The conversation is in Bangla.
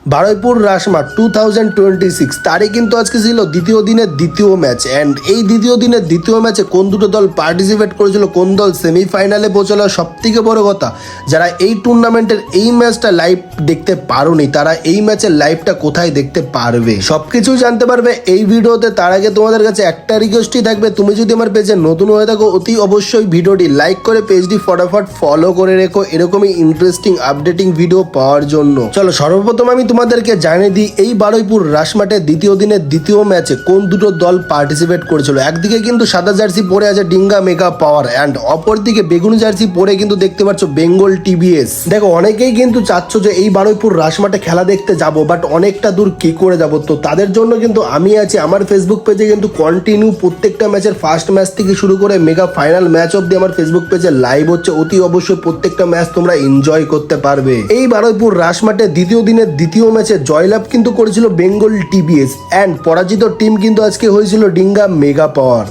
বারুইপুর রাসমাট 2026 তারই কিন্তু আজকে ছিল দ্বিতীয় দিনের দ্বিতীয় ম্যাচ অ্যান্ড এই দ্বিতীয় দিনের দ্বিতীয় ম্যাচে কোন দুটো দল পার্টিসিপেট করেছিল, কোন দল সেমিফাইনালে পৌঁছালো, সব থেকে বড় কথা যারা এই টুর্নামেন্টের এই ম্যাচটা লাইভ দেখতে পারোনি তারা এই ম্যাচের লাইভটা কোথায় দেখতে পারবে সবকিছু জানতে পারবে এই ভিডিওতে। তার আগে তোমাদের কাছে একটা রিকোয়েস্টই থাকবে, তুমি যদি আমার পেজে নতুন হয়ে থাকো অতি অবশ্যই ভিডিওটি লাইক করে পেজটি ফটাফট ফলো করে রেখো এরকমই ইন্টারেস্টিং আপডেটিং ভিডিও পাওয়ার জন্য। চলো সর্বপ্রথম আমি তোমাদেরকে জানিয়ে দিই এই বারুইপুর রাসমাটের দ্বিতীয় দিনের দ্বিতীয় ম্যাচে কোন দুটো দল পার্টিসিপেট করেছিল। একদিকে কিন্তু সাদা জার্সি পরে আছে ডিঙ্গা মেগা পাওয়ার অ্যান্ড অপরদিকে বেগুনি জার্সি পরে কিন্তু দেখতে পাচ্ছ বেঙ্গল টিবিএস। দেখো অনেকেই কিন্তু চাচ্ছ যে এই বারুইপুর রাসমাটে খেলা দেখতে যাব, বাট অনেকটা দূর কি করে যাব, তো তাদের জন্য কিন্তু আমি আছি আমার ফেসবুক পেজে কিন্তু কন্টিনিউ প্রত্যেকটা ম্যাচের ফার্স্ট ম্যাচ থেকে শুরু করে মেগা ফাইনাল ম্যাচ অব্দি আমার ফেসবুক পেজে লাইভ হচ্ছে। অতি অবশ্যই প্রত্যেকটা ম্যাচ তোমরা এনজয় করতে পারবে। এই বারুইপুর রাসমাটে দ্বিতীয় দিনের দ্বিতীয় ম্যাচে জয়লাভ কিন্তু করেছিল বেঙ্গল টিবিএস অ্যান্ড পরাজিত টিম কিন্তু আজকে হয়েছিল ডিঙ্গা মেগা পাওয়ার।